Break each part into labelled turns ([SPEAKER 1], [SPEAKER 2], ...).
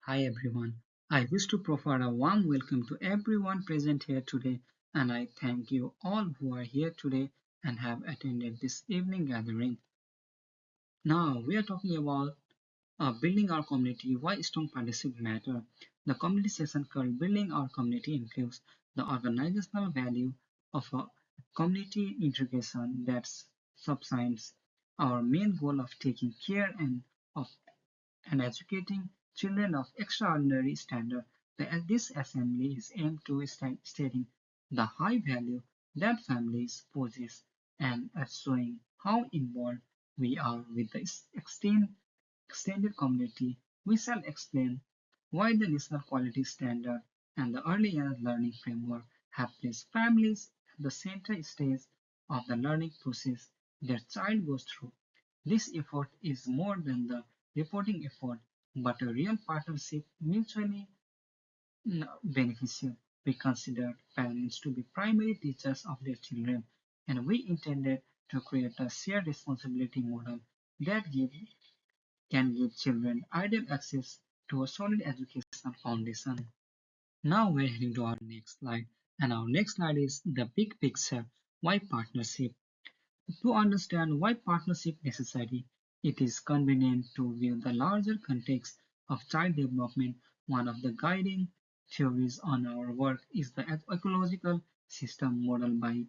[SPEAKER 1] Hi everyone. I wish to proffer a warm welcome to everyone present here today, and I thank you all who are here today and have attended this evening gathering. Now we are talking about building our community, why strong partnership matter. The community session called Building Our Community includes the organizational value of a community integration that subsumes our main goal of taking care of and educating children of extraordinary standard. This assembly is aimed to stating the high value that families possess and at showing how involved we are with the extended community. We shall explain why the National Quality Standard and the Early Years Learning Framework have placed families at the center stage of the learning process their child goes through. This effort is more than the reporting effort, but a real partnership mutually beneficial. We considered parents to be primary teachers of their children, and we intended to create a shared responsibility model that can give children ideal access to a solid educational foundation. Now we're heading to our next slide, and our next slide is the big picture. Why partnership? To understand why partnership is necessary, it is convenient to view the larger context of child development. One of the guiding theories on our work is the ecological system model by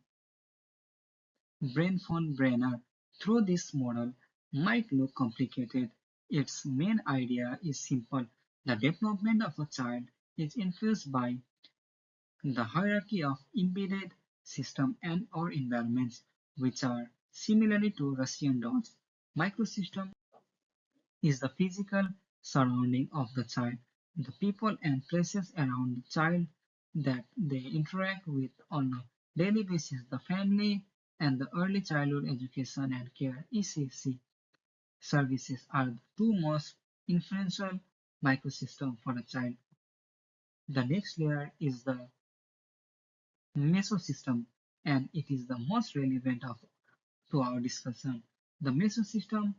[SPEAKER 1] Brain von Brenner. Though this model might look complicated, its main idea is simple. The development of a child is influenced by the hierarchy of embedded systems and or environments, which are similarly to Russian dolls. Microsystem is the physical surrounding of the child, the people and places around the child that they interact with on a daily basis. The family and the early childhood education and care (ECC) services are the two most influential microsystems for a child. The next layer is the mesosystem, and it is the most relevant to our discussion. The mesosystem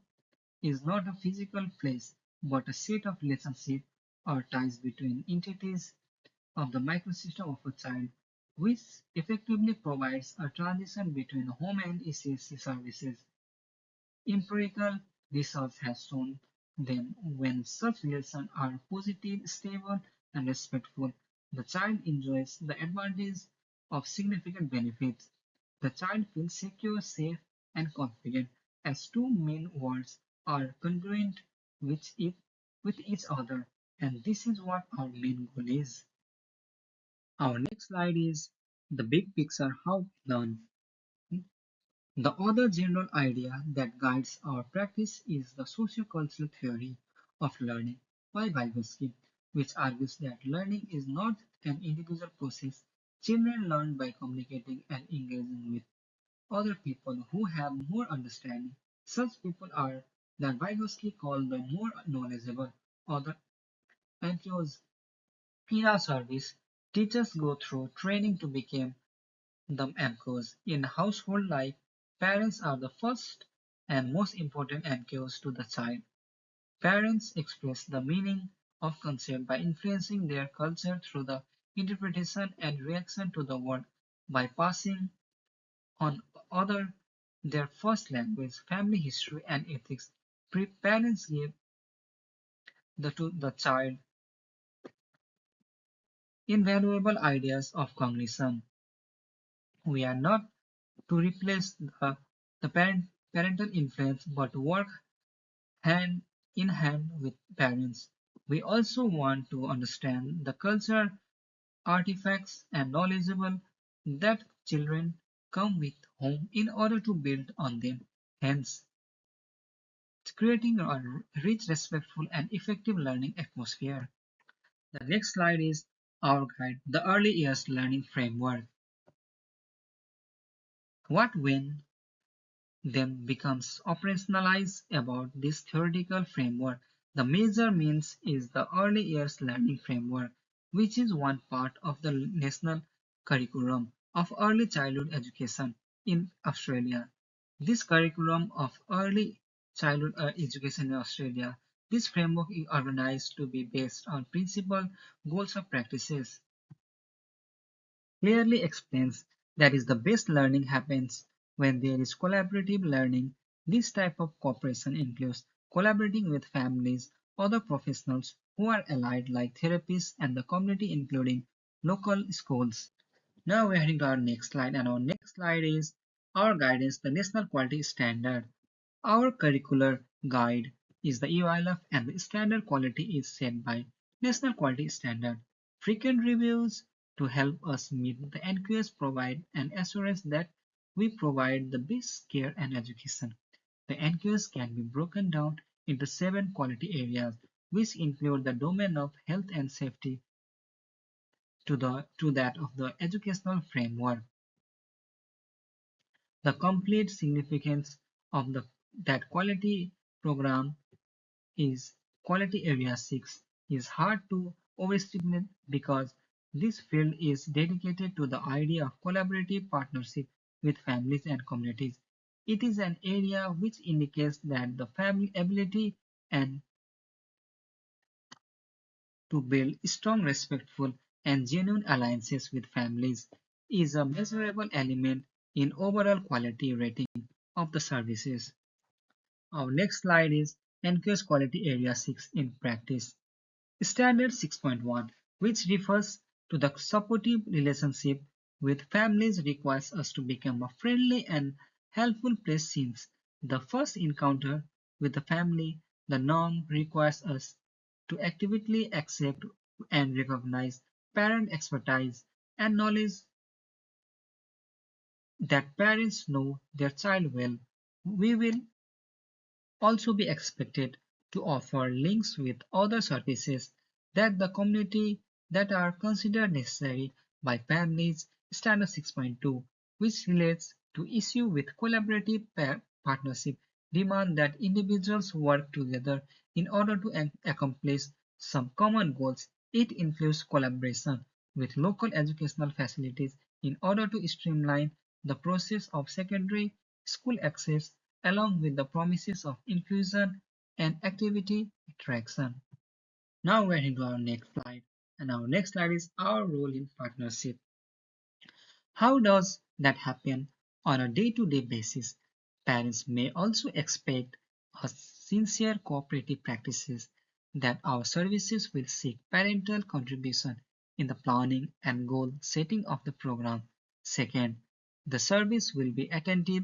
[SPEAKER 1] is not a physical place, but a set of relationships or ties between entities of the microsystem of a child, which effectively provides a transition between home and ECSC services. Empirical research has shown that when such relations are positive, stable, and respectful, the child enjoys the advantage of significant benefits. The child feels secure, safe, and confident as two main worlds are congruent with each other, and this is what our main goal is. Our next slide is the big picture how we learn. The other general idea that guides our practice is the sociocultural theory of learning by Vygotsky, which argues that learning is not an individual process. Children learn by communicating and engaging with other people who have more understanding. Such people are that Vygotsky called the more knowledgeable. Other NGOs in our service, teachers go through training to become the anchors. In household life, parents are the first and most important anchors to the child. Parents express the meaning of concept by influencing their culture through the interpretation and reaction to the world by passing on other their first language, family history, and ethics. Parents give to the child invaluable ideas of cognition. We are not to replace parental influence but work hand in hand with parents. We also want to understand the culture, artifacts, and knowledgeable that children come with home in order to build on them. Hence, creating a rich, respectful, and effective learning atmosphere. The next slide is our guide, the Early Years Learning Framework. What when then becomes operationalized about this theoretical framework. The major means is the Early Years Learning Framework, which is one part of the national curriculum of early childhood education in Australia. This curriculum of early childhood education in Australia This framework is organized to be based on principal goals of practices. Clearly explains that is the best learning happens when there is collaborative learning. This type of cooperation includes collaborating with families, other professionals who are allied like therapists and the community including local schools. Now we're heading to our next slide, and our next slide is our guidance, the National Quality Standard. Our curricular guide is the EOILF and the standard quality is set by National Quality Standard. Frequent reviews to help us meet the NQS provide an assurance that we provide the best care and education. The NQS can be broken down into 7 quality areas, which include the domain of health and safety to that of the educational framework. The complete significance of that quality program is quality area 6 is hard to overestimate because this field is dedicated to the idea of collaborative partnership with families and communities. It is an area which indicates that the family ability and to build strong, respectful, and genuine alliances with families is a measurable element in overall quality rating of the services. Our next slide is NQS Quality Area 6 in practice. Standard 6.1, which refers to the supportive relationship with families, requires us to become a friendly and helpful place since the first encounter with the family. The norm requires us to actively accept and recognize parent expertise and knowledge that parents know their child well. We will also be expected to offer links with other services that the community that are considered necessary by families. Standard 6.2, which relates to issue with collaborative partnership, demand that individuals work together in order to accomplish some common goals. It includes collaboration with local educational facilities in order to streamline the process of secondary school access along with the promises of inclusion and activity attraction. Now we're into our next slide, and our next slide is our role in partnership. How does that happen on a day-to-day basis? Parents may also expect a sincere cooperative practices that our services will seek parental contribution in the planning and goal setting of the program. Second, the service will be attentive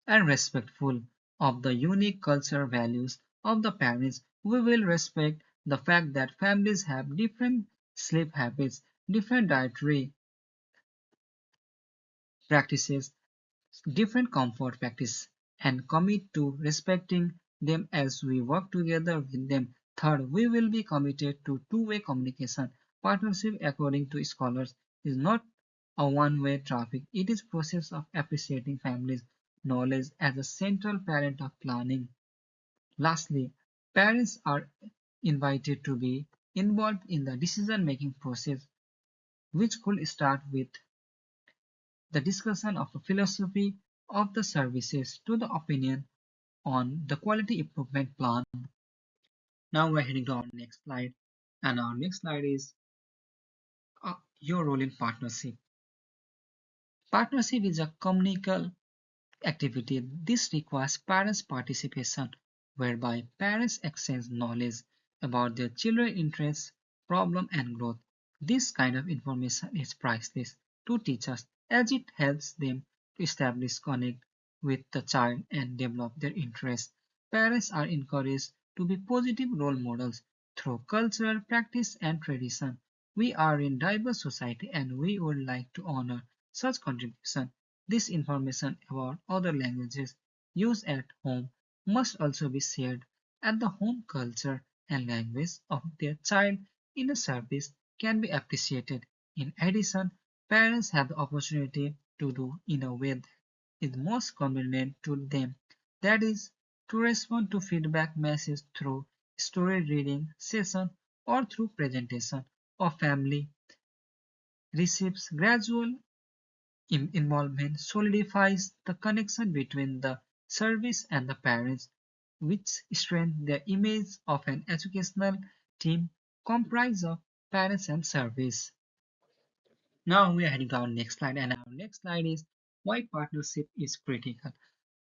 [SPEAKER 1] and respectful of the unique cultural values of the parents. We will respect the fact that families have different sleep habits, different dietary practices, different comfort practice, and commit to respecting them as we work together with them. Third, we will be committed to two-way communication. Partnership, according to scholars, is not a one-way traffic. It is process of appreciating families' knowledge as a central parent of planning. Lastly, parents are invited to be involved in the decision-making process, which could start with the discussion of a philosophy of the services to the opinion on the quality improvement plan. Now we're heading to our next slide, and our next slide is your role in partnership. Partnership is a communal activity. This requires parents' participation, whereby parents exchange knowledge about their children's interests, problems, and growth. This kind of information is priceless to teachers as it helps them to establish connect with the child and develop their interests. Parents are encouraged to be positive role models through cultural practice and tradition. We are in diverse society and we would like to honor such contribution. This information about other languages used at home must also be shared at the home culture and language of their child in a service can be appreciated. In addition, parents have the opportunity to do in a way that is most convenient to them, that is, to respond to feedback messages through story reading session or through presentation of family receives gradual involvement solidifies the connection between the service and the parents. which strengthen the image of an educational team comprised of parents and service. Now we are heading to our next slide, and our next slide is why partnership is critical.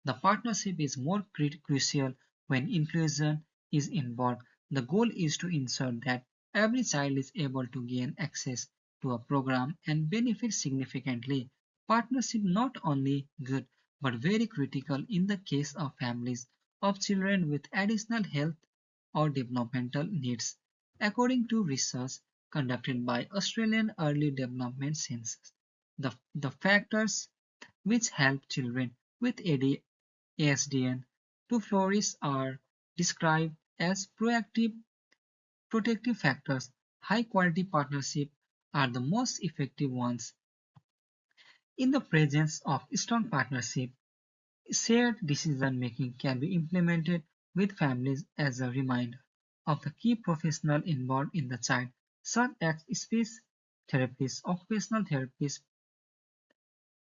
[SPEAKER 1] The partnership is more crucial when inclusion is involved. The goal is to ensure that every child is able to gain access to a program and benefit significantly. Partnership not only good but very critical in the case of families of children with additional health or developmental needs. According to research conducted by Australian Early Development Census, the factors which help children with ASDN to flourish are described as proactive protective factors. High quality partnerships are the most effective ones. In the presence of strong partnership, shared decision making can be implemented with families as a reminder of the key professionals involved in the child, such as speech therapists, occupational therapists,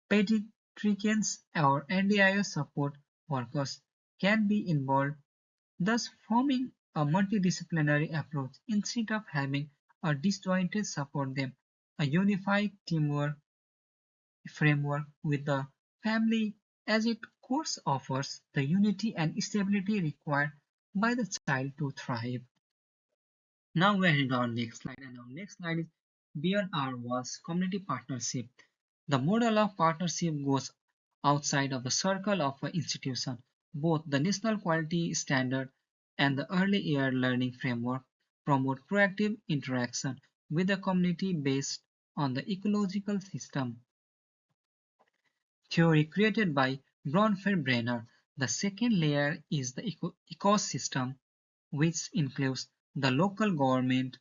[SPEAKER 1] pediatricians, or NDIS support workers can be involved, thus forming a multidisciplinary approach instead of having a disjointed support them, a unified teamwork framework with the family as its course offers the unity and stability required by the child to thrive. Now we're heading to our next slide, and our next slide is beyond our walls community partnership. The model of partnership goes outside of the circle of an institution. Both the National Quality Standard and the Early Year Learning Framework promote proactive interaction with the community based on the ecological system theory created by Bronfenbrenner. The second layer is the ecosystem, which includes the local government,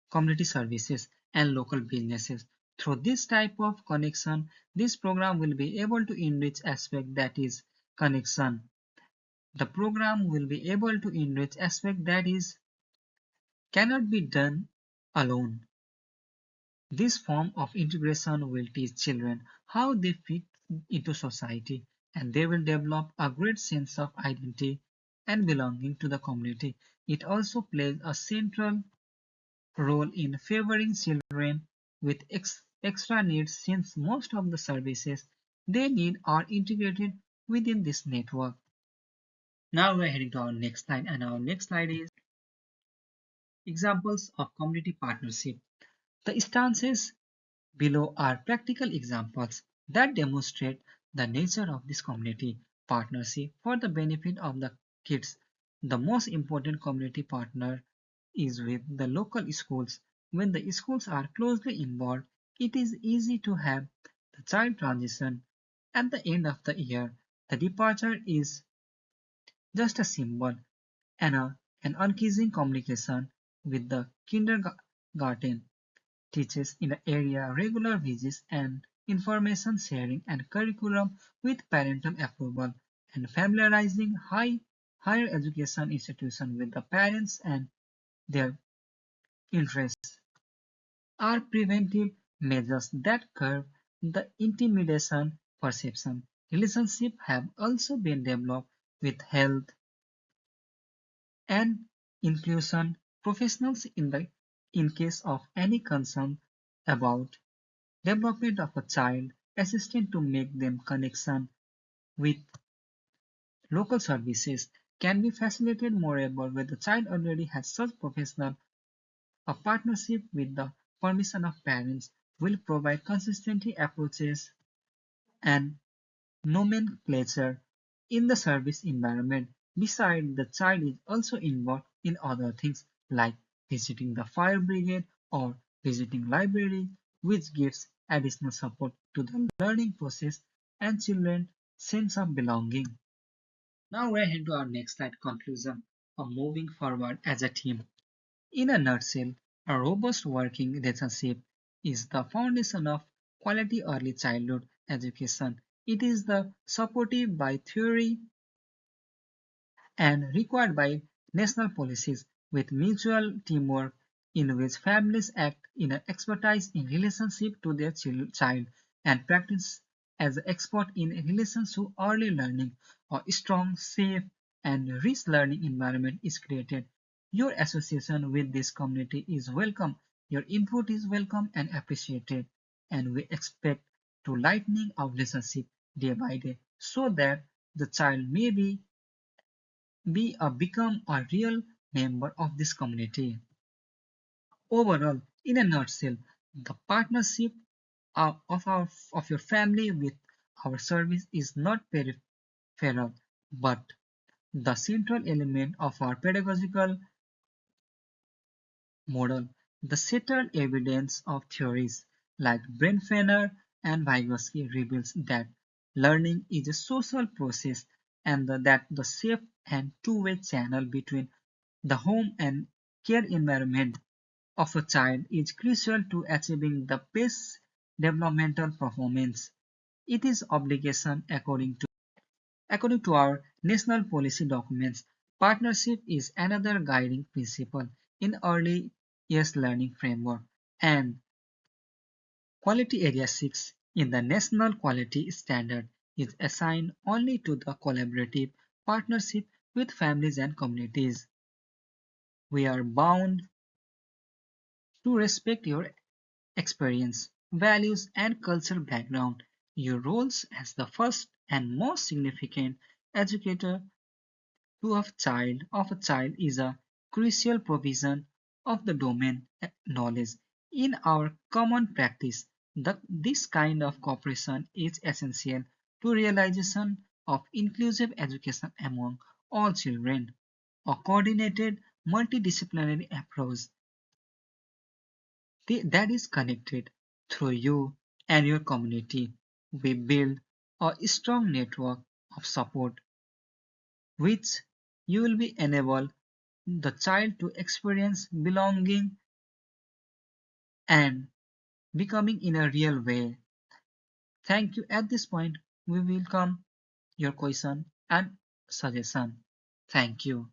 [SPEAKER 1] community services, and local businesses. Through this type of connection, this program will be able to enrich aspect that is connection. The program will be able to enrich aspect that is cannot be done alone. This form of integration will teach children how they fit into society, and they will develop a great sense of identity and belonging to the community. It also plays a central role in favoring children with extra needs since most of the services they need are integrated within this network. Now we're heading to our next slide, and our next slide is examples of community partnership. The stances below are practical examples that demonstrate the nature of this community partnership for the benefit of the kids. The most important community partner is with the local schools. When the schools are closely involved, it is easy to have the child transition at the end of the year. The departure is just a symbol and an unceasing communication with the kindergarten teaches in the area, regular visits and information sharing and curriculum with parental approval, and familiarizing higher education institutions with the parents and their interests are preventive measures that curb the intimidation perception. Relationships have also been developed with health and inclusion professionals in case of any concern about development of a child, assisting to make them connection with local services can be facilitated moreover where the child already has such professional. A partnership with the permission of parents will provide consistency approaches and nomenclature in the service environment. Besides, the child is also involved in other things like visiting the fire brigade or visiting library, which gives additional support to the learning process and children's sense of belonging. Now we're heading to our next slide conclusion of moving forward as a team. In a nutshell, a robust working relationship is the foundation of quality early childhood education. It is the supported by theory and required by national policies with mutual teamwork in which families act in an expertise in relationship to their child and practice as expert in relation to early learning. a strong, safe, and rich learning environment is created. Your association with this community is welcome. Your input is welcome and appreciated, and we expect to lightening our relationship day by day so that the child may become a real member of this community. Overall, in a nutshell, the partnership of your family with our service is not peripheral, but the central element of our pedagogical model. The settled evidence of theories like Brenfener and Vygotsky reveals that learning is a social process and that the safe and two-way channel between the home and care environment of a child is crucial to achieving the best developmental performance. It is obligation according to our national policy documents. Partnership is another guiding principle in early years learning framework and quality area 6 in the national quality standard is assigned only to the collaborative partnership with families and communities. We are bound to respect your experience, values, and cultural background. Your roles as the first and most significant educator of a child is a crucial provision of the domain knowledge. In our common practice, this kind of cooperation is essential to realization of inclusive education among all children. A coordinated multidisciplinary approach that is connected through you and your community. We build a strong network of support which you will be enable the child to experience belonging and becoming in a real way. Thank you. At this point, we welcome your question and suggestion. Thank you.